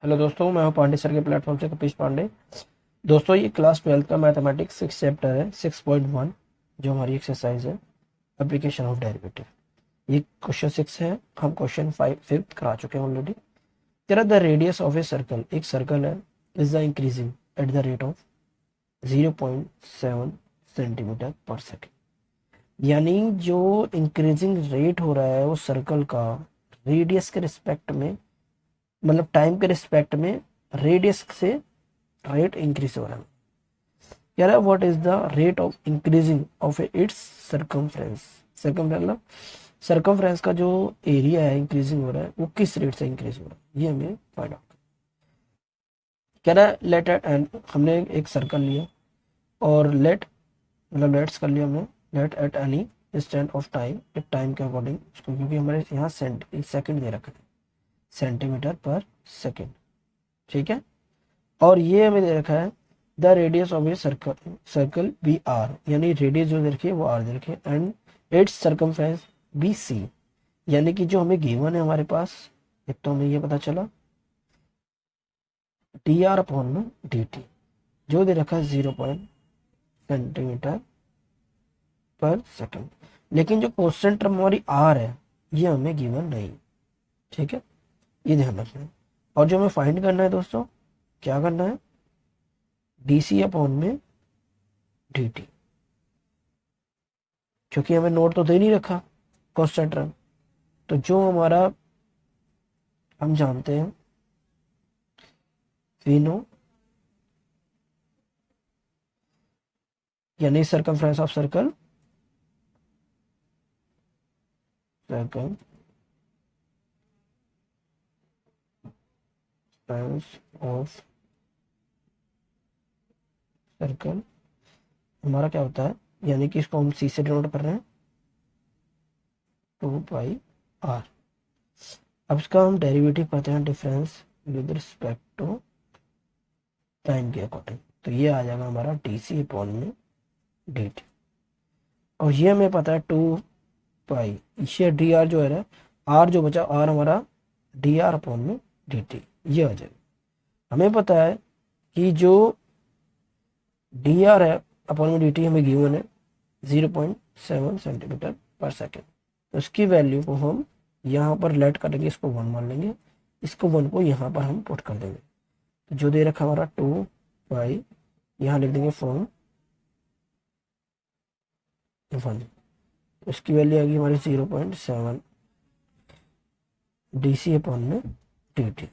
Hello दोस्तों, मैं हूं पांडे सर के प्लेटफॉर्म से कपिश पांडे। दोस्तों, ये क्लास 12 का मैथमेटिक्स 6 चैप्टर है 6.1, जो हमारी एक्सरसाइज है एप्लीकेशन ऑफ डेरिवेटिव। ये क्वेश्चन 6 है। हम क्वेश्चन 5 करा चुके हैं ऑलरेडी। तेरा the radius of a circle, एक सर्कल है, is the increasing at the rate of 0.7 centimetre पर सेकेंड। यानी जो इंक्रीजिंग रेट हो रहा है वो सर्कल का रेडियस के रिस्पेक्ट में, मतलब टाइम के रिस्पेक्ट में रेडियस से रेट इंक्रीज हो रहा है। कह रहा है what is the rate of increasing of its circumference. मतलब सर्कमफ्रेंस का जो एरिया है इंक्रीजिंग हो रहा है वो किस रेट से इंक्रीज हो रहा है, ये हमें फाइंड आउट। कह रहा है लेट एट एंड, हमने एक सर्कल लिया और लेट मतलब लेट्स कर लिया हमने, let at any instant of time, एक टाइम के अकॉर्डिंग उसको, क्योंकि हमारे यहाँ सेकंड दे रखा है, सेंटीमीटर पर सेकेंड। ठीक है। और ये हमें दे रखा है the radius of a circle be R, यानी रेडियस जो दे रखी है वो आर दे रखी है, and its circumference be C. यानी कि जो हमें गिवन है हमारे पास, एक तो हमें ये पता चला डी आर अपॉन में डी टी, जो दे रखा है 0 सेंटीमीटर पर सेकेंड। लेकिन जो क्वेश्चन टर्म हमारी आर है ये हमें गिवन नहीं। ठीक है, ये ध्यान रखना है। और जो हमें फाइंड करना है दोस्तों, क्या करना है, डी सी अपॉन में डी टी, क्योंकि हमें नोट तो दे नहीं रखा कांस्टेंट टर्म। तो जो हमारा हम जानते हैं, वी नो, यानी circumference of circle, circumference of circle हमारा क्या होता है, यानी कि इसको हम सी से डिनोट कर रहे हैं 2 पाई आर। अब इसका हम डेरिवेटिव करते हैं difference with respect to time के अकॉर्डिंग। तो ये आ जाएगा हमारा डी सी अपॉन में डी टी। और ये हमें पता है 2 पाई, ये डी आर जो है, आर जो बचा, आर हमारा डी आर अपॉन में डी टी, ये आ जाएगा। हमें पता है कि जो डी आर है अपॉन में डी टी हमें गिवन है 0.7 सेंटीमीटर पर सेकेंड। तो इसकी वैल्यू को हम यहाँ पर लेट करेंगे, इसको 1 मान लेंगे, इसको 1 को यहाँ पर हम पुट कर देंगे। तो जो दे रखा हमारा 2 पाई, यहाँ लिख देंगे फ्रॉम 1, इसकी वैल्यू आ गई हमारी 0.7 डी सी अपॉन में डी टी।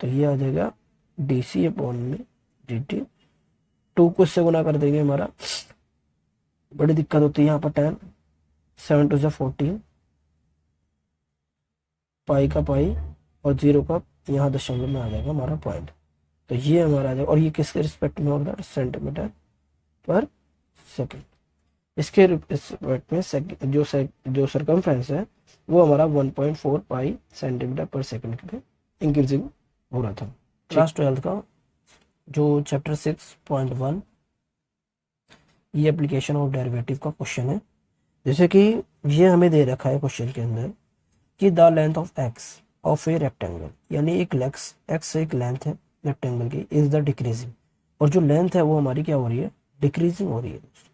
तो ये आ जाएगा डी सी अपॉन में डी टी। 2 को इससे गुना कर देंगे, हमारा बड़ी दिक्कत होती है यहाँ पर 10, 7 टू 14, पाई का पाई और 0 का यहाँ दशमलव में आ जाएगा हमारा पॉइंट। तो ये हमारा आ जाएगा, और ये किसके रिस्पेक्ट में होगा, सेंटीमीटर पर सेकेंड। इसके रिस्पेक्ट में जो सर्कमफ्रेंस है वो हमारा 1.4 पाई सेंटीमीटर पर सेकेंड पे इंक्रीजिंग हो रहा था। क्लास 12 का जो चैप्टर 6.1, ये एप्लीकेशन ऑफ डेरिवेटिव का क्वेश्चन है। जैसे कि ये हमें दे रखा है क्वेश्चन के अंदर कि the length of x of a rectangle, यानी एक एक्स एक लेंथ है रेक्टेंगल की, इज द डिक्रीजिंग, और जो लेंथ है वो हमारी क्या हो रही है, डिक्रीजिंग हो रही है दोस्तों।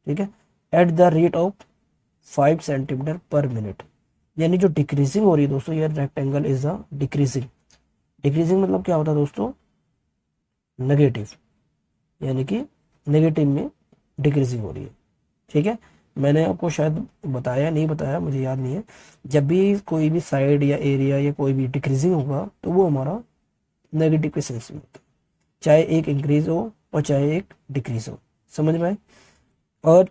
ठीक है, eight the rate of 5 centimetre per minute. यानी जो डिक्रीजिंग हो रही है दोस्तों, ये rectangle is the decreasing. Decreasing मतलब क्या होता है दोस्तों, नेगेटिव, यानी कि नेगेटिव में डिक्रीजिंग हो रही है। ठीक है, मैंने आपको शायद बताया, नहीं बताया, मुझे याद नहीं है। जब भी कोई भी साइड या एरिया या कोई भी डिक्रीजिंग होगा तो वो हमारा नेगेटिव के सेंस में होता है, चाहे एक इंक्रीज हो और चाहे एक डिक्रीज हो। समझ में आए। और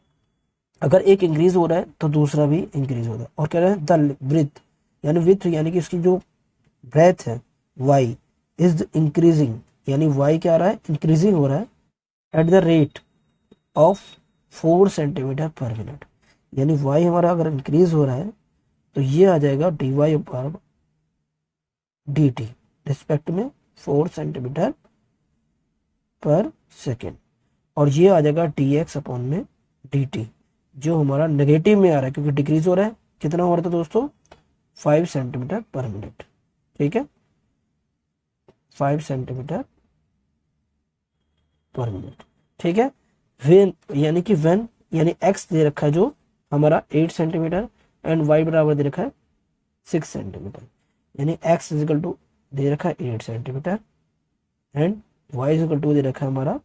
अगर एक इंक्रीज हो रहा है तो दूसरा भी इंक्रीज हो रहा है। और कह रहे हैं द ब्रेथ, यानी विथ, यानी कि उसकी जो ब्रेथ है वाई इज इंक्रीजिंग, यानी वाई क्या आ रहा है, इंक्रीजिंग हो रहा है eight the rate of 4 centimetre per minute. यानी वाई हमारा अगर इंक्रीज हो रहा है तो ये आ जाएगा डी वाई अपर डी टी रिस्पेक्ट में 4 सेंटीमीटर पर सेकेंड। और ये आ जाएगा डी एक्स अपॉन में डी टी, जो हमारा नेगेटिव में आ रहा है क्योंकि डिक्रीज हो रहा है। कितना हो रहा था दोस्तों, 5 सेंटीमीटर पर मिनट। ठीक है, 5 सेंटीमीटर पर मिनट। ठीक है, वेन यानी कि वेन यानी एक्स दे रखा है जो हमारा 8 सेंटीमीटर एंड वाई बराबर दे रखा है 6 सेंटीमीटर, यानी एक्स इजिकल टू दे रखा है 8 centimetre and Y equal to दे रखा है हमारा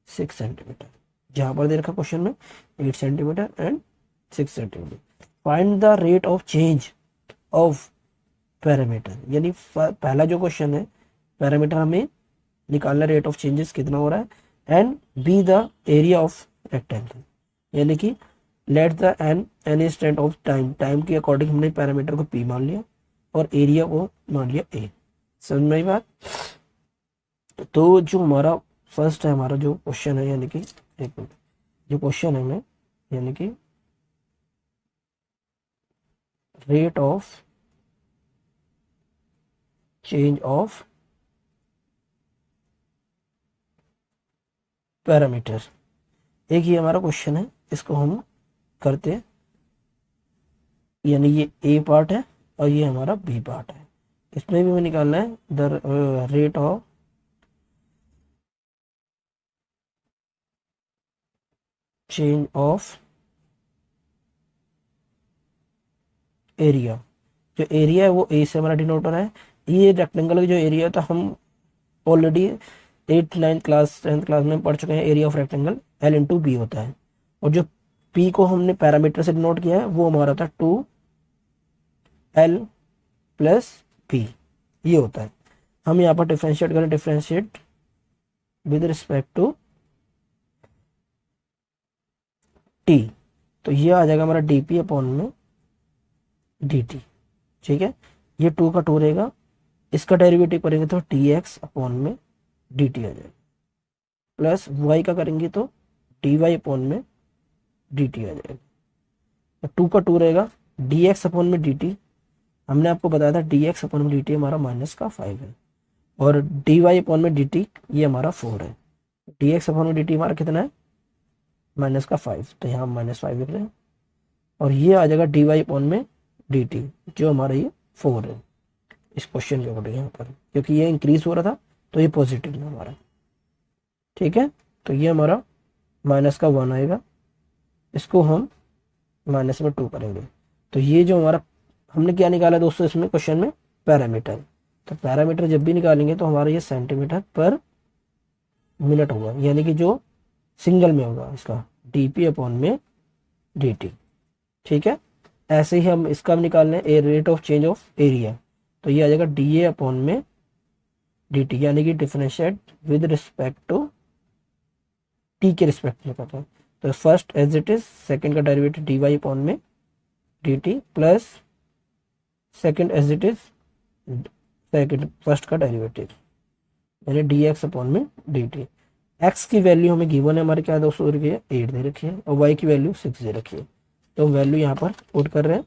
6 सेंटीमीटर। जहां पर दे रखा क्वेश्चन में 8 centimetre and 6 centimetre. Find the rate of change of parameter, यानी पहला जो क्वेश्चन है पैरामीटर हमें निकालना, रेट ऑफ चेंजेस कितना हो रहा है, and be the area of rectangle, यानी कि let the an instant of time, time के अकॉर्डिंग हमने पैरामीटर को पी मान लिया और एरिया को मान लिया ए। समझ में आई बात? तो जो हमारा फर्स्ट है, हमारा जो क्वेश्चन है, यानी कि एक मिनट, जो क्वेश्चन है हमें यानी कि rate of change of parameter, एक ही हमारा क्वेश्चन है, इसको हम करते हैं, यानी ये ए पार्ट है और ये हमारा बी पार्ट है। इसमें भी हमें निकालना है the rate of change of area. जो एरिया है वो ए से हमारा डिनोट हो रहा है। ये रेक्टेंगल का जो एरिया था हम already 8th 9th class 10th class में पढ़ चुके हैं, area of rectangle L into B होता है, और जो पी को हमने पैरामीटर से डिनोट किया है वो हमारा था 2l प्लस पी, ये होता है। हम यहाँ पर डिफ्रेंशिएट करें, differentiate with respect to T, तो ये आ जाएगा हमारा डी पी अपॉन में डी टी। ठीक है, ये 2 का 2 रहेगा, इसका डेरिवेटिव करेंगे तो टी एक्स अपॉन में डी टी आ जाएगा, प्लस वाई का करेंगे तो डी वाई अपॉन में डी टी आ जाएगा। तो 2 का 2 रहेगा, डी एक्स अपॉन में डी टी, हमने आपको बताया था डी एक्स अपॉन में डी टी हमारा -5 है, और डी वाई अपॉन में डी टी ये हमारा 4 है। डी एक्स अपॉन में डी टी हमारा कितना है -5, तो यहाँ -5 लिख रहे हैं, और ये आ जाएगा डी वाई अपॉन में डी टी जो हमारा ये 4 है इस क्वेश्चन के अकॉर्डिंग यहाँ पर, क्योंकि ये इंक्रीज हो रहा था तो ये पॉजिटिव है हमारा। ठीक है, तो ये हमारा -1 आएगा, इसको हम -2 करेंगे, तो ये जो हमारा हमने क्या निकाला दोस्तों इसमें क्वेश्चन में पैरामीटर, तो पैरामीटर जब भी निकालेंगे तो हमारा ये सेंटीमीटर पर मिनट होगा, यानी कि जो सिंगल में होगा इसका डीपी अपॉन में dt। ठीक है, ऐसे ही हम इसका भी निकालना है rate of change of area, तो ये आ जाएगा डी ए अपॉन में डी टी, यानी कि differentiate with respect to T के रिस्पेक्ट में करते हैं, तो first as it is, second का डेरिवेटिव डी वाई अपॉन में D T plus second as it is second first का डेरिवेटिव यानी डी एक्स अपॉन में डी टी। एक्स की वैल्यू हमें गिवन है हमारे क्या है दोस्तों, 8 दे रखी है, और वाई की वैल्यू 6 दे रखी है, तो वैल्यू यहाँ पर पुट कर रहे हैं,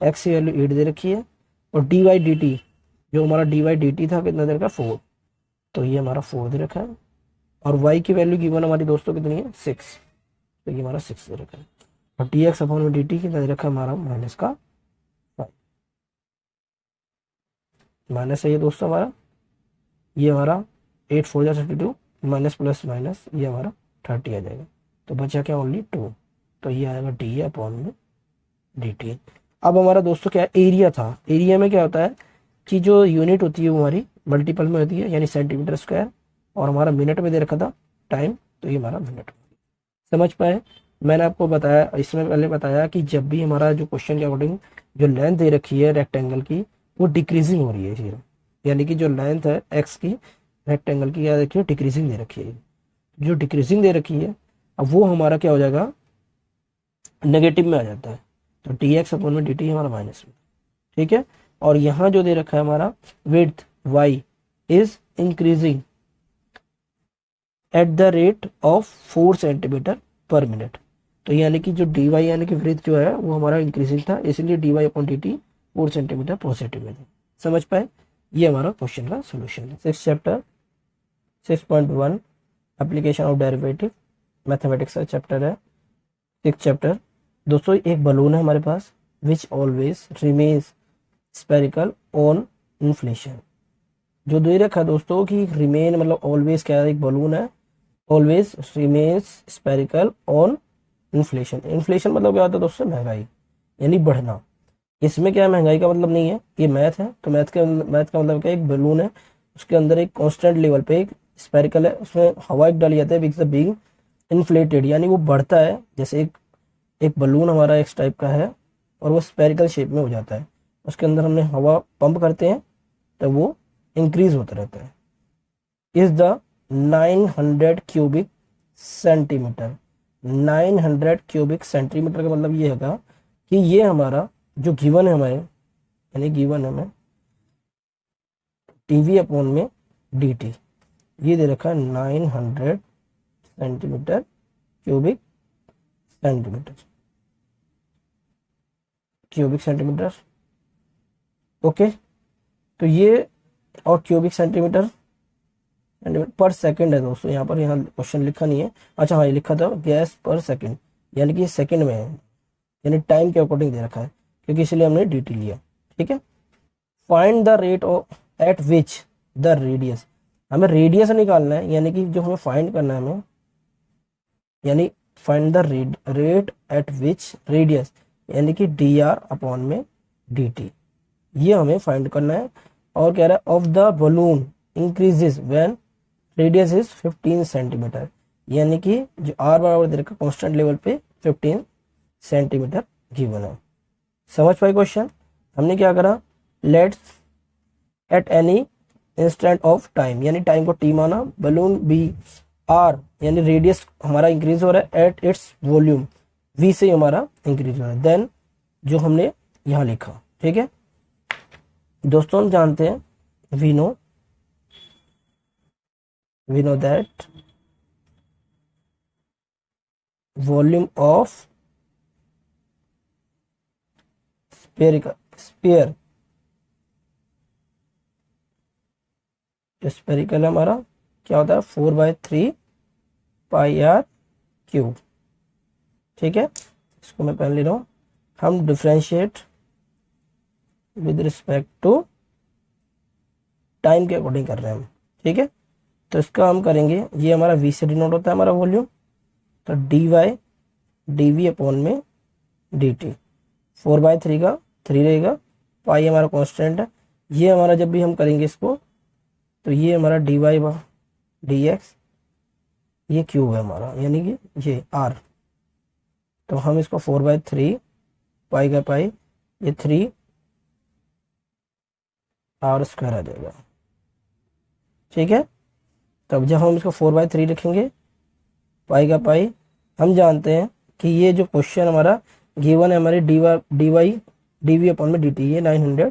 एक्स की वैल्यू 8 दे रखी है, और डी वाई डी टी जो हमारा डी वाई डी टी था कितना दे रखा है 4, तो ये हमारा 4 दे रखा है, और वाई की वैल्यू गिवन हमारी दोस्तों कितनी है 6, तो ये हमारा 6 दे रखा है, और डी एक्स अपॉन में डी टी कितना दे रखा है हमारा -5 माइनस है ये दोस्तों हमारा, ये हमारा 8 4 जा 32 माइनस प्लस माइनस ये हमारा 30 आ जाएगा, तो बचा क्या ओनली 2, तो ये आएगा डी ए अपॉन में डी टी। अब हमारा दोस्तों क्या एरिया था, एरिया में क्या होता है कि जो यूनिट होती है वो हमारी मल्टीपल में होती है, यानी सेंटीमीटर स्क्वायर, और हमारा मिनट में दे रखा था टाइम, तो ये हमारा मिनट। समझ पाए? मैंने आपको बताया, इसमें पहले बताया कि जब भी हमारा जो क्वेश्चन के अकॉर्डिंग जो लेंथ दे रखी है रेक्टेंगल की वो डिक्रीजिंग हो रही है फिर, यानी कि जो लेंथ है एक्स की रेक्टेंगल की क्या देखिए डिक्रीजिंग दे रखी है, जो डिक्रीजिंग दे रखी है अब वो हमारा क्या हो जाएगा नेगेटिव में आ जाता है, तो डी एक्स अपॉन में डी टी हमारा माइनस में। ठीक है, और यहाँ जो दे रखा है हमारा width Y is increasing at the rate of 4 centimetre per minute, तो यानी कि जो डी वाई यानी कि विड्थ जो है वो हमारा इंक्रीजिंग था, इसलिए D Y upon D T 4 centimetre positive में था। समझ पाए? ये हमारा क्वेश्चन का सोल्यूशन है। 6 chapter 6.1 application of derivative mathematics का चैप्टर है। 6 चैप्टर दोस्तों, एक बलून है हमारे पास which always remains spherical on inflation, जो दे रखा है दोस्तों कि रिमेन मतलब ऑलवेज क्या है, एक बलून है, always remains spherical on inflation. Inflation मतलब क्या होता है दोस्तों, महंगाई यानी बढ़ना। इसमें क्या है, महंगाई का मतलब नहीं है, ये मैथ है। तो मैथ का मतलब क्या है, एक बलून है, उसके अंदर एक कांस्टेंट लेवल पे एक स्पेरिकल है, उसमें हवा एक डाली जाती है, बिकॉज बीइंग इन्फ्लेटेड, यानी वो बढ़ता है। जैसे एक एक बलून हमारा इस टाइप का है और वो स्पेरिकल शेप में हो जाता है, उसके अंदर हमने हवा पंप करते हैं तो वो इंक्रीज होता रहता है। Is the 900 cubic centimetre. 900 cubic centimetre का मतलब ये है कि ये हमारा जो गिवन है हमारे, यानी गिवन है हमें टीवी अपॉन में dt, ये दे रखा है 900 centimetre cubic centimetre, cubic centimetre. Okay, तो ये और क्यूबिक सेंटीमीटर पर सेकंड है दोस्तों, यहाँ पर यहाँ क्वेश्चन लिखा नहीं है। अच्छा हाँ, ये लिखा था गैस पर सेकंड, यानी कि ये सेकंड में है, यानी टाइम के अकॉर्डिंग दे रखा है, क्योंकि इसलिए हमने dt लिया। ठीक है, find the rate of eight which the radius, हमें रेडियस निकालना है, यानी कि जो हमें फाइंड करना है हमें, यानी find the rate at which radius, यानी कि dr अपॉन में dt, ये हमें फाइंड करना है। और कह रहा है of the balloon increases when radius is 15 centimetre, यानी कि जो r बराबर दे रखा कांस्टेंट लेवल पे 15 सेंटीमीटर गिवन है। समझ पाए क्वेश्चन? हमने क्या करा, let's eight any instant of time, यानी टाइम को t माना, बलून बी r यानी रेडियस हमारा इंक्रीज हो रहा है एट इट्स वॉल्यूम v से हमारा इंक्रीज हो रहा है, देन जो हमने यहाँ लिखा। ठीक है दोस्तों, हम जानते हैं we know that volume of sphere, जो स्पेरिकल है हमारा क्या होता है 4/3 पाई आर क्यूब। ठीक है, इसको मैं पहले ले रहा हूँ, हम differentiate with respect to time के अकॉर्डिंग कर रहे हैं हम। ठीक है, तो इसका हम करेंगे, ये हमारा v से डिनोट होता है हमारा वॉल्यूम, तो dv अपॉन में dt, 4/3 का 3 रहेगा, पाई हमारा कांस्टेंट है। ये हमारा जब भी हम करेंगे इसको, तो ये हमारा dy/dx, ये क्यूब है हमारा, यानी कि ये r, तो हम इसको 4/3 पाई का पाई, ये 3 r स्क्वायर आ जाएगा। ठीक है, तब जब हम इसको 4/3 लिखेंगे पाई का पाई, हम जानते हैं कि ये जो क्वेश्चन हमारा गिवन है हमारे dv अपॉन में dt, ये 900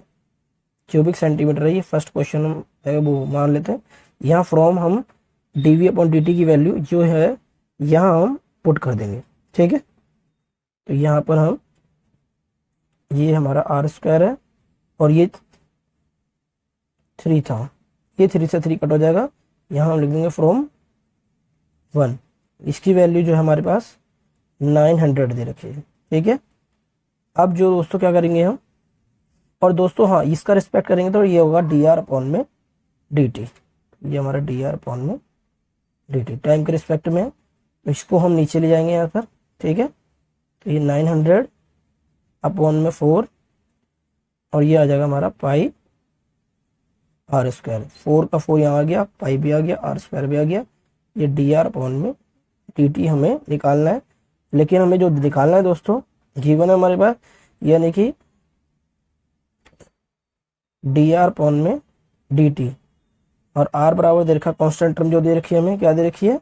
क्यूबिक सेंटीमीटर है, ये फर्स्ट क्वेश्चन हम वो मान लेते हैं। यहाँ फ्रॉम हम dv अपॉन dt की वैल्यू जो है यहाँ हम पुट कर देंगे। ठीक है, तो यहाँ पर हम, ये हमारा r स्क्वायर है और ये 3 था, ये 3 से 3 कट हो जाएगा, यहाँ हम लिख देंगे फ्रॉम 1, इसकी वैल्यू जो है हमारे पास 900 दे रखी है। ठीक है, अब जो दोस्तों क्या करेंगे हम, और दोस्तों हाँ इसका रिस्पेक्ट करेंगे तो ये होगा dr अपॉन में dt, ये हमारा dr अपॉन में dt टाइम के रिस्पेक्ट में, तो इसको हम नीचे ले जाएंगे यहाँ पर। ठीक है, तो ये 900 अपॉन में 4 और ये आ जाएगा हमारा पाई r स्क्वायर, 4 का 4 यहाँ आ गया, पाई भी आ गया, r स्क्वायर भी आ गया, ये dr अपॉन में dt हमें निकालना है। लेकिन हमें जो निकालना है दोस्तों गिवन है हमारे पास, यानी कि dr अपॉन में dt, और r बराबर दे रखा कांस्टेंट टर्म जो दे रखी है हमें, क्या दे रखी है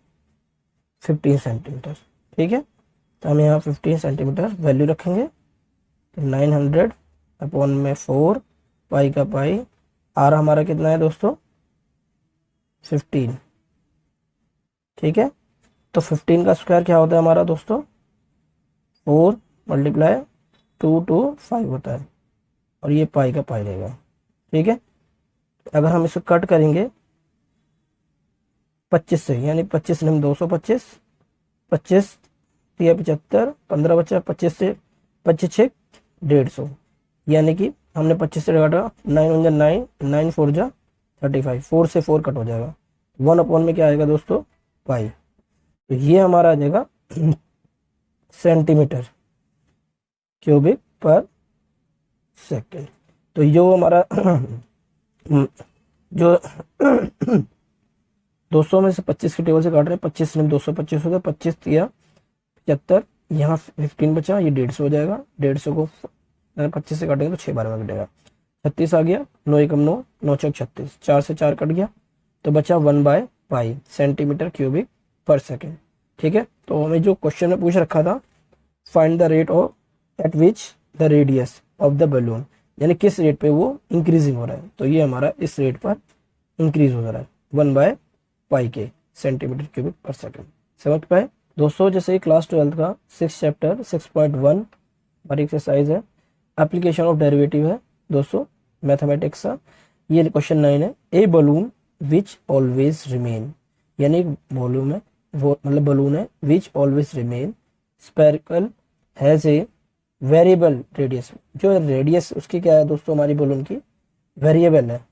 15 सेंटीमीटर। ठीक है, तो हम यहाँ 15 सेंटीमीटर वैल्यू रखेंगे, तो 900 अपॉन में 4 पाई का पाई, r हमारा कितना है दोस्तों 15। ठीक है, तो 15 का स्क्वायर क्या होता है हमारा दोस्तों 4 मल्टीप्लाई 2 to 5 होता है, और ये पाई का पाई रहेगा। ठीक है, अगर हम इसको कट करेंगे 25 से, यानी 25 में 225, 25 या 75, 15 बचा, 25 से 25 6 150, यानी कि हमने 25 से काटा, 9 1 जा 9, 9 4 जा 35, 4 से 4 कट हो जाएगा, 1 अपॉन में क्या आएगा दोस्तों, पाई। तो ये हमारा आ जाएगा सेंटीमीटर क्यूबिक पर सेकेंड। तो जो हमारा जो 200 में से 25 के टेबल से काट रहे हैं, 25 में 225 हो गया, 25 या 75, यहाँ 15 बचा, ये 150 हो जाएगा, 150 को 25 से काटेंगे तो 6 बार में कटेगा, 36 आ गया, 9 एकम 9, 9 चौक 36, 4 से 4 कट गया, तो बचा 1/पाई सेंटीमीटर क्यूबिक पर सेकेंड। ठीक है, तो हमें जो क्वेश्चन में पूछ रखा था, find the rate of eight which the radius of the balloon, यानी किस रेट पे वो इंक्रीजिंग हो रहा है, तो ये हमारा इस रेट पर इंक्रीज हो रहा है 1/पाई के सेंटीमीटर क्यूबिक पर सेकेंड। समझ पाए दोस्तों। जैसे क्लास 12 का 6 चैप्टर 6.1 हमारी एक्सरसाइज है, एप्लीकेशन ऑफ डेरिवेटिव है दोस्तों, मैथमेटिक्स का। ये क्वेश्चन 9 है, ए बलून विच ऑलवेज रिमेन, यानी वॉल्यूम है वो, मतलब बलून है which always remain spherical has a variable radius, जो रेडियस उसकी क्या है दोस्तों, हमारी बलून की वेरिएबल है,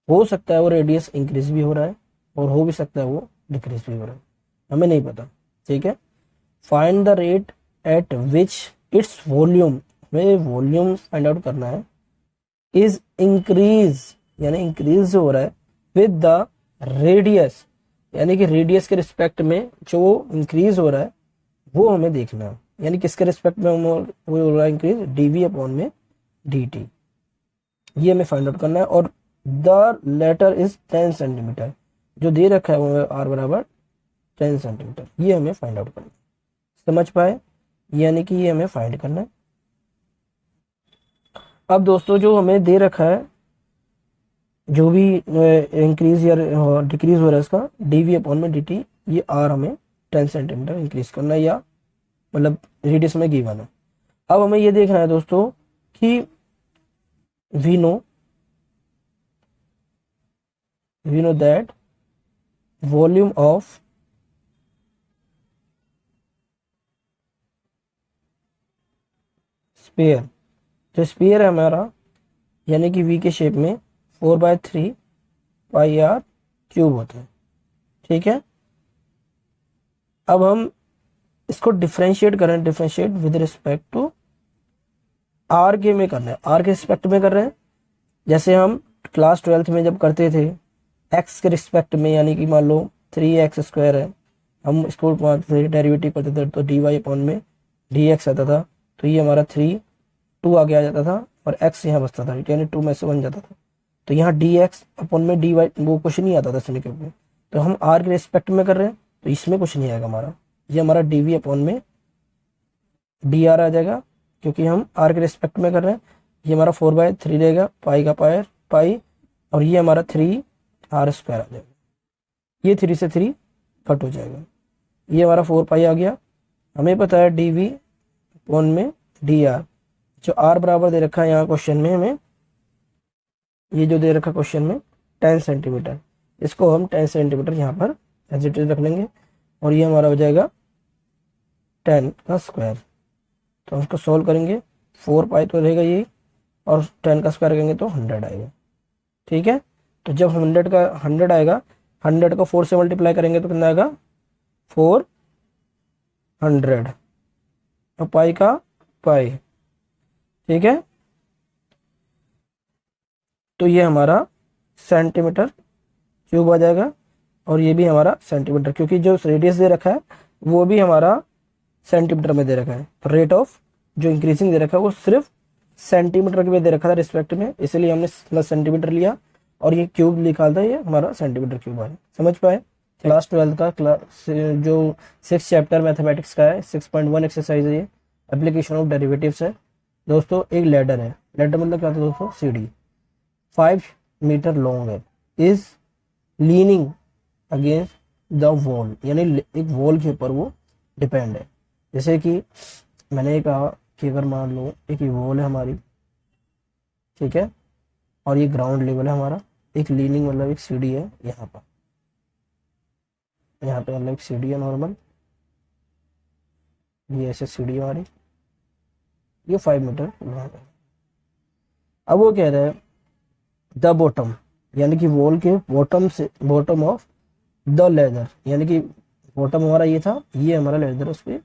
हो सकता है वो रेडियस इंक्रीज भी हो रहा है और हो भी सकता है वो डिक्रीज भी हो रहा है, हमें नहीं पता। ठीक है, find the rate at which its volume, हमें वॉल्यूम फाइंड आउट करना है, इज इंक्रीज, यानी इंक्रीज हो रहा है विद द रेडियस, यानी कि रेडियस के रिस्पेक्ट में जो इंक्रीज हो रहा है वो हमें देखना है, यानी किसके रिस्पेक्ट में वो हो रहा है इंक्रीज, डीवी अपॉन में dt, ये हमें फाइंड आउट करना है। और द लेटर इज 10 सेंटीमीटर, जो दे रखा है वो r बराबर 10 सेंटीमीटर, ये हमें फाइंड आउट करना है। समझ पाए, यानी कि ये हमें फाइंड करना है। अब दोस्तों जो हमें दे रखा है, जो भी इंक्रीज या डिक्रीज हो रहा है इसका डीवी अपॉन में dt, ये r हमें 10 सेंटीमीटर इंक्रीज करना है, या मतलब रेडियस में गिवन है। अब हमें ये देखना है दोस्तों कि we know that volume of sphere, जो स्फीयर है हमारा, यानी कि वी के शेप में 4/3 पाई r क्यूब होता है। ठीक है, अब हम इसको डिफ्रेंशिएट करें, differentiate with respect to R के में करना है, आर के रिस्पेक्ट में कर रहे हैं, जैसे हम क्लास 12 में जब करते थे एक्स के रिस्पेक्ट में, यानी कि मान लो 3x² है, हम इसको डेरिवेटिव करते थे तो dy अपॉन में dx आता था, तो ये हमारा 2 आगे आ जाता था और x यहाँ बचता था, यानी 2 में से 1 जाता था, तो यहाँ dx अपॉन में dy वो कुछ नहीं आता था समीकरण में, तो हम r के रिस्पेक्ट में कर रहे हैं तो इसमें कुछ नहीं आएगा हमारा, ये हमारा dv अपॉन में dr आ जाएगा, क्योंकि हम r के रिस्पेक्ट में कर रहे हैं। ये हमारा 4/3 रहेगा, पाई का पाई, और ये हमारा 3r² आ जाएगा, ये 3 से 3 कट हो जाएगा, ये हमारा 4 पाई आ गया। हमें पता है dv अपॉन में dr, जो r बराबर दे रखा है यहाँ क्वेश्चन में हमें, ये जो दे रखा क्वेश्चन में 10 सेंटीमीटर, इसको हम 10 सेंटीमीटर यहाँ पर एज इट इज रख लेंगे, और ये हमारा हो जाएगा 10 का स्क्वायर। तो हम इसको सोल्व करेंगे, 4 पाई तो रहेगा ये, और 10 का स्क्वायर करेंगे तो 100 आएगा। ठीक है, तो जब 100 आएगा, 100 को 4 से मल्टीप्लाई करेंगे तो कितना आएगा, 400, और पाई का पाई। ठीक है, तो ये हमारा सेंटीमीटर क्यूब आ जाएगा, और ये भी हमारा सेंटीमीटर, क्योंकि जो रेडियस दे रखा है वो भी हमारा सेंटीमीटर में दे रखा है, तो रेट ऑफ जो इंक्रीजिंग दे रखा है वो सिर्फ सेंटीमीटर में दे रखा था रिस्पेक्ट में, इसलिए हमने प्लस सेंटीमीटर लिया और ये क्यूब निकालता है, ये हमारा सेंटीमीटर क्यूब है। समझ पाए। क्लास 12 का जो 6 चैप्टर मैथमेटिक्स का है 6.1 एक्सरसाइज है, ये एप्लीकेशन ऑफ डेरिवेटिव्स है दोस्तों। एक लैडर है, लैडर मतलब क्या होता है दोस्तों, सीढ़ी 5 मीटर लॉन्ग है, is leaning against the wall, यानी एक वॉल के ऊपर वो डिपेंड है। जैसे कि मैंने कहा कि अगर मान लो एक वॉल है हमारी, ठीक है, और ये ग्राउंड लेवल है हमारा, एक लीनिंग मतलब एक सीढ़ी है यहाँ पर, यहाँ पे मतलब एक सीढ़ी है नॉर्मल, ये ऐसे सीढ़ी हमारी, ये 5 मीटर लॉन्ग है। अब वो कह रहा है द बॉटम, यानी कि वॉल के बॉटम से, बॉटम ऑफ द लेदर, यानी कि बॉटम हमारा ये था, ये हमारा लेदर उस पर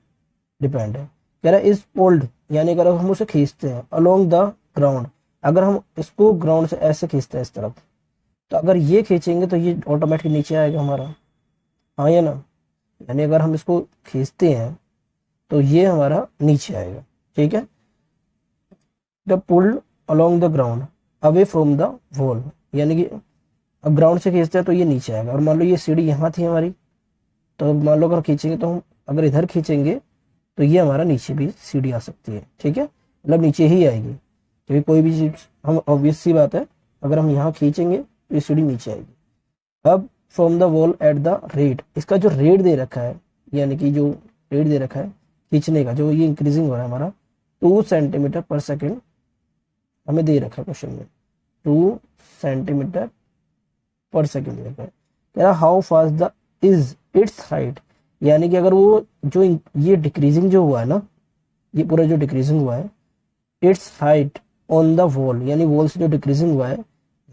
डिपेंड है। कह रहा है इज पुल्ड, यानी अगर हम उसे खींचते हैं अलोंग द ग्राउंड, अगर हम इसको ग्राउंड से ऐसे खींचते हैं इस तरफ, तो अगर ये खींचेंगे तो ये ऑटोमेटिक नीचे आएगा हमारा, हाँ या ना। यानी अगर हम इसको खींचते हैं तो ये हमारा नीचे आएगा, ठीक है। The pulled along the ground away from the wall, यानी कि अब ग्राउंड से खींचते हैं तो ये नीचे आएगा। और मान लो ये सीढ़ी यहाँ थी हमारी, तो मान लो अगर खींचेंगे तो हम अगर इधर खींचेंगे तो ये हमारा नीचे भी सीढ़ी आ सकती है, ठीक है, मतलब नीचे ही आएगी, क्योंकि कोई भी चीज हम, ऑब्वियस सी बात है, अगर हम यहाँ खींचेंगे तो ये सीढ़ी नीचे आएगी। अब from the wall at the rate, इसका जो रेट दे रखा है, यानी कि जो रेट दे रखा है खींचने का, जो ये इंक्रीजिंग हो रहा है हमारा 2 सेंटीमीटर पर सेकेंड हमें दे रखा है क्वेश्चन में, 2 सेंटीमीटर पर सेकेंड दे रखा है। कह रहा how fast the is it's height, यानी कि अगर वो जो ये डिक्रीजिंग जो हुआ है ना, ये पूरा जो डिक्रीजिंग हुआ है, it's height on the wall, यानी वॉल से जो डिक्रीजिंग हुआ है,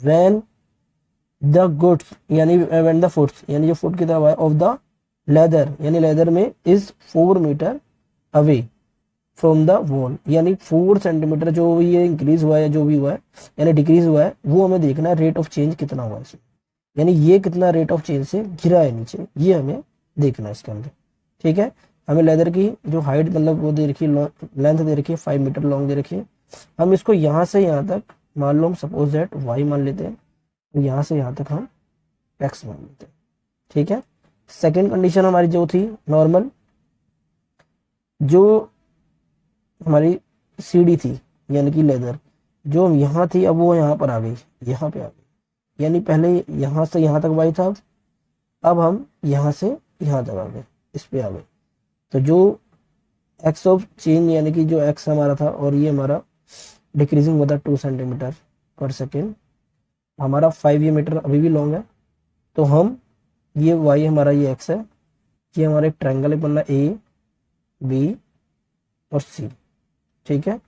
व्हेन द गुड्स, यानी व्हेन द फुट्स, यानी जो फुट की तरफ है, ऑफ द लेदर, यानी लेदर में is 4 metre away from the wall, यानी 4 सेंटीमीटर जो भी ये इंक्रीज हुआ है, जो भी हुआ है यानी डिक्रीज हुआ है, वो हमें देखना है रेट ऑफ चेंज कितना हुआ है इसमें, यानी ये कितना रेट ऑफ चेंज से गिरा है नीचे, ये हमें देखना है इसके अंदर, ठीक है। हमें लेदर की जो हाइट, मतलब वो दे रखी है, लेंथ दे रखी है 5 मीटर लॉन्ग दे रखी है। हम इसको यहाँ से यहाँ तक मान लो, हम सपोज दैट वाई मान लेते हैं, तो यहाँ से यहाँ तक हम एक्स मान लेते हैं, ठीक है। सेकेंड कंडीशन हमारी जो थी नॉर्मल, जो हमारी सीढ़ी थी यानी कि लेदर, जो हम यहाँ थी अब वो यहाँ पर आ गई, यहाँ पे आ गई, यानी पहले यहाँ से यहाँ तक वाई था, अब हम यहाँ से यहाँ तक आ गए, इस पे आ गए। तो जो एक्स ऑफ चेंज, यानी कि जो एक्स हमारा था और ये हमारा डिक्रीजिंग हुआ था 2 सेंटीमीटर पर सेकेंड, हमारा 5 ये मीटर अभी भी लॉन्ग है, तो हम ये वाई हमारा ये एक्स है, ये हमारा एक ट्रायंगल है बनना ए बी और सी, ठीक है।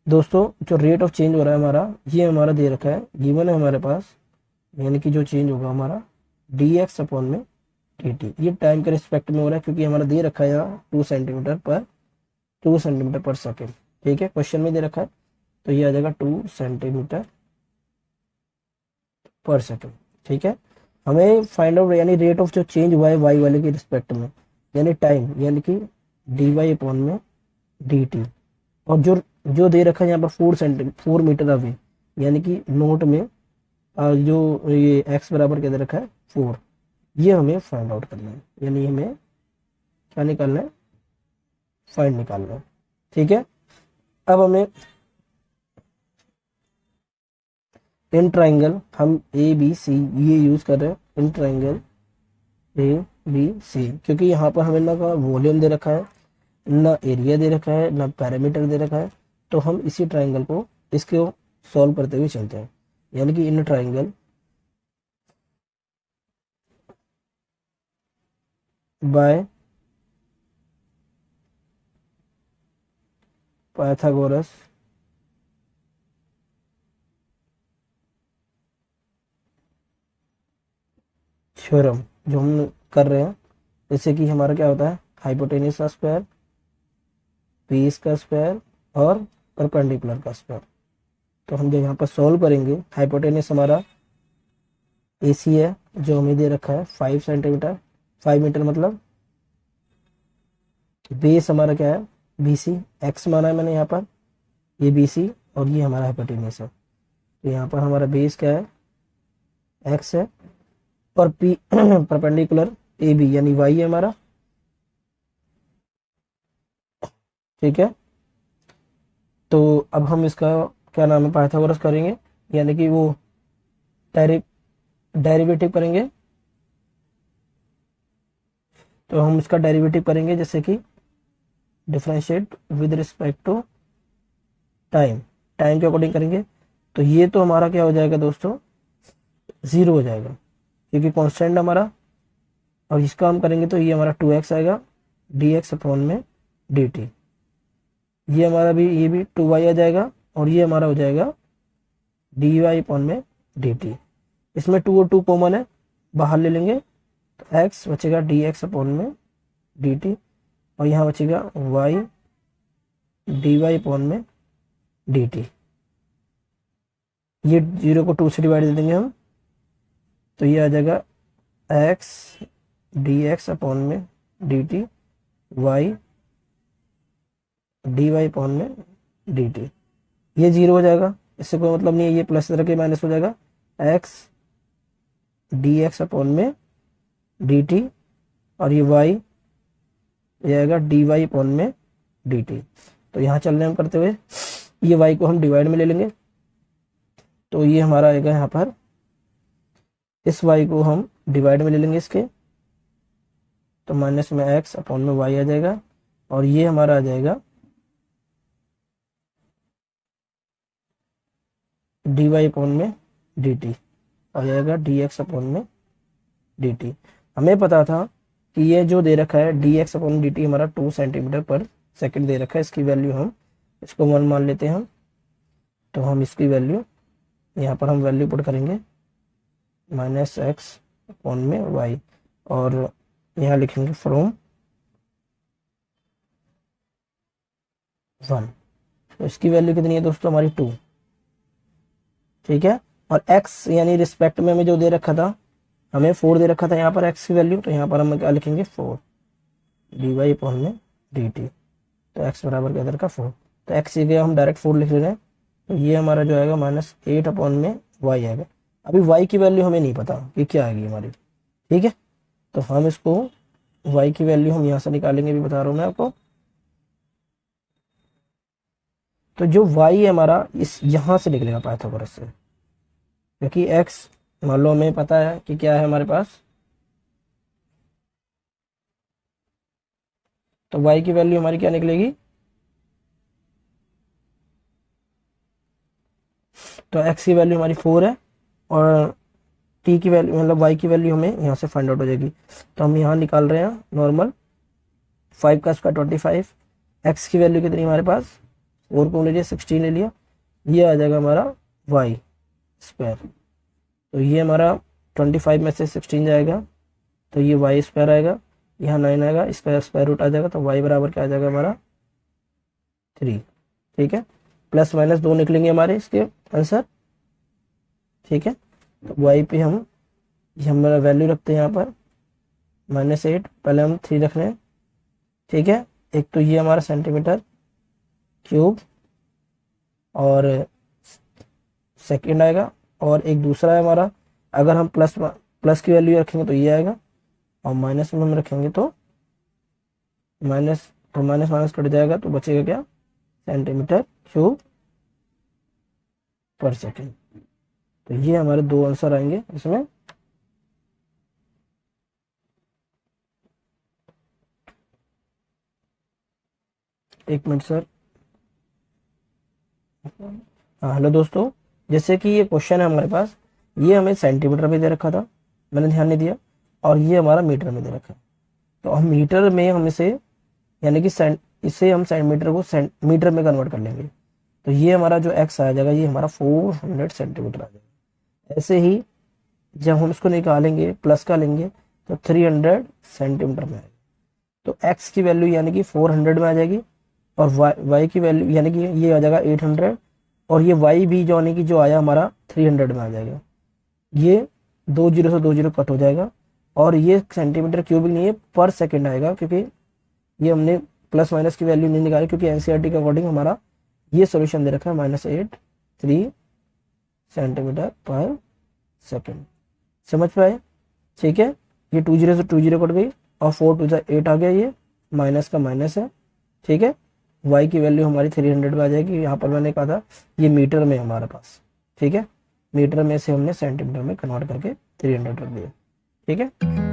दोस्तों जो रेट ऑफ चेंज हो रहा है हमारा, ये हमारा दे रखा है, गिवन है हमारे पास, यानी कि जो चेंज होगा हमारा डी एक्स अपॉन में डी टी, ये टाइम के रिस्पेक्ट में हो रहा है, क्योंकि हमारा दे रखा है यहाँ 2 सेंटीमीटर पर सेकेंड, ठीक है, क्वेश्चन में दे रखा है, तो ये आ जाएगा 2 सेंटीमीटर पर सेकेंड, ठीक है। हमें फाइंड आउट, यानी रेट ऑफ जो चेंज हुआ है वाई वाले के रिस्पेक्ट में, यानी टाइम, यानी कि डी वाई अपॉन में डी टी, और जो दे रखा है यहाँ पर 4 मीटर अवे, यानी कि नोट में जो ये एक्स बराबर क्या दे रखा है 4, ये हमें फाइंड आउट करना है, यानी हमें क्या निकालना है, फाइंड निकालना है, ठीक है। अब हमें इन ट्राइंगल, हम ए बी सी ये यूज कर रहे हैं, in triangle A B C, क्योंकि यहाँ पर हमें ना वॉल्यूम दे रखा है, ना एरिया दे रखा है, ना पैरामीटर दे रखा है, तो हम इसी ट्राइंगल को इसको सॉल्व करते हुए चलते हैं। यानी कि in triangle by Pythagoras theorem जो हम कर रहे हैं, जैसे कि हमारा क्या होता है, हाइपोटेन्यूज का स्क्वायर, बेस का स्क्वायर और परपेंडिकुलर का स्क्वायर। तो हम जो यहाँ पर सॉल्व करेंगे, हाइपोटेन्यूज हमारा एसी है जो हमें दे रखा है 5 सेंटीमीटर, 5 मीटर मतलब, बेस हमारा क्या है बीसी, एक्स माना है मैंने यहाँ पर, ये बीसी और ये हमारा हाइपोटेन्यूज है, तो यहाँ पर हमारा बेस क्या है एक्स है, और पी परपेंडिकुलर ए बी यानी वाई है हमारा, ठीक है। तो अब हम इसका क्या नाम है पाइथागोरस करेंगे, यानी कि वो डेरिवेटिव करेंगे, तो हम इसका डेरिवेटिव करेंगे, जैसे कि differentiate with respect to time, time के अकॉर्डिंग करेंगे, तो ये तो हमारा क्या हो जाएगा दोस्तों 0 हो जाएगा, क्योंकि कांस्टेंट हमारा, और इसका हम करेंगे तो ये हमारा 2x आएगा डी एक्स अपॉन में डी टी, ये हमारा भी, ये भी 2y आ जाएगा, और ये हमारा हो जाएगा डी वाई अपॉन में डी टी। इसमें 2 और 2 कॉमन है, बाहर ले लेंगे तो x बचेगा dx अपॉन में dt, और यहाँ बचेगा y dy अपॉन में dt। ये 0 को 2 से डिवाइड दे देंगे हम, तो ये आ जाएगा x dx अपॉन में dt, y dy अपॉन में dt। ये 0 हो जाएगा, इससे कोई मतलब नहीं है, ये प्लस तरह के माइनस हो जाएगा, x dx अपॉन में dt, और ये y आएगा dy अपॉन में dt। तो यहाँ चल रहे हम करते हुए, ये y को हम डिवाइड में ले लेंगे, तो ये हमारा आएगा यहाँ पर, इस y को हम डिवाइड में ले लेंगे इसके, तो माइनस में x अपॉन में y आ जाएगा, और ये हमारा आ जाएगा dy अपॉन में dt, और आएगा dx अपॉन में dt। हमें पता था कि ये जो दे रखा है dx अपॉन dt हमारा 2 सेंटीमीटर पर सेकंड दे रखा है, इसकी वैल्यू हम इसको 1 मान लेते हैं हम, तो हम इसकी वैल्यू यहाँ पर हम वैल्यू पुट करेंगे माइनस एक्स अपॉन में वाई, और यहाँ लिखेंगे फ्रॉम 1। तो इसकी वैल्यू कितनी है दोस्तों, हमारी 2, ठीक है। और x यानी रिस्पेक्ट में हमें जो दे रखा था, हमें 4 दे रखा था यहाँ पर x की वैल्यू, तो यहाँ पर हम क्या लिखेंगे 4 dy अपॉन में dt, तो x बराबर क्या इधर का 4, तो x की जगह हम डायरेक्ट 4 लिख रहे हैं, तो ये हमारा जो आएगा माइनस 8 अपॉन में y आएगा। अभी y की वैल्यू हमें नहीं पता कि क्या आएगी हमारी, ठीक है। तो हम इसको y की वैल्यू हम यहाँ से निकालेंगे, भी बता रहा हूँ मैं आपको। तो जो y है हमारा इस यहाँ से निकलेगा पाइथागोरस से, क्योंकि x मान लो हमें पता है कि क्या है हमारे पास, तो y की वैल्यू हमारी क्या निकलेगी, तो x की वैल्यू हमारी 4 है, और t की वैल्यू मतलब y की वैल्यू हमें यहाँ से फाइंड आउट हो जाएगी। तो हम यहाँ निकाल रहे हैं नॉर्मल 5 का स्क्वायर 25, x की वैल्यू कितनी हमारे पास 4 को ले लिया 16 ले लिया, ये आ जाएगा हमारा y स्क्वायर। तो ये हमारा 25 में से 16 जाएगा, तो ये y स्क्वायर आएगा, यहाँ 9 आएगा, इसका स्क्वायर रूट आ जाएगा, तो y बराबर क्या आ जाएगा हमारा 3, ठीक है। प्लस माइनस 2 निकलेंगे हमारे इसके आंसर, ठीक है। तो y पे हम हमारा वैल्यू रखते हैं यहाँ पर -8, पहले हम 3 रख रहे हैं, ठीक है। एक तो ये हमारा सेंटीमीटर क्यूब और सेकंड आएगा, और एक दूसरा है हमारा, अगर हम प्लस की वैल्यू रखेंगे तो ये आएगा, और माइनस में हम रखेंगे तो माइनस माइनस कट जाएगा, तो बचेगा क्या सेंटीमीटर क्यूब पर सेकंड। तो ये हमारे 2 आंसर आएंगे इसमें। एक मिनट सर, हाँ हेलो दोस्तों, जैसे कि ये क्वेश्चन है हमारे पास, ये हमें सेंटीमीटर में दे रखा था, मैंने ध्यान नहीं दिया, और ये हमारा मीटर में दे रखा है। तो हम मीटर में हम इसे यानी कि इसे हम सेंटीमीटर को मीटर में कन्वर्ट कर लेंगे, तो ये हमारा जो x आ जाएगा ये हमारा 400 सेंटीमीटर आ जाएगा। ऐसे ही जब हम इसको निकालेंगे प्लस का लेंगे तो 300 सेंटीमीटर में आएगा, तो x की वैल्यू यानी कि 400 में आ जाएगी, और y की वैल्यू यानी कि ये आ जाएगा 800, और ये y भी जो यानी कि जो आया हमारा 300 में आ जाएगा। ये 2 0 से 2 0 कट हो जाएगा, और ये सेंटीमीटर क्यूबिक नहीं है पर सेकंड आएगा, क्योंकि ये हमने प्लस माइनस की वैल्यू नहीं निकाली, क्योंकि एनसीईआरटी के अकॉर्डिंग हमारा ये सॉल्यूशन दे रखा है -8 सेंटीमीटर पर सेकंड। समझ पाए, ठीक है। ये 2 0 से 2 0 कट गई, और 4 2 8 आ गया, ये माइनस का माइनस है, ठीक है। y की वैल्यू हमारी 300 में आ जाएगी, यहाँ पर मैंने कहा था ये मीटर में हमारे पास, ठीक है। मीटर में से हमने सेंटीमीटर में कन्वर्ट करके 300 रख दिया, ठीक है।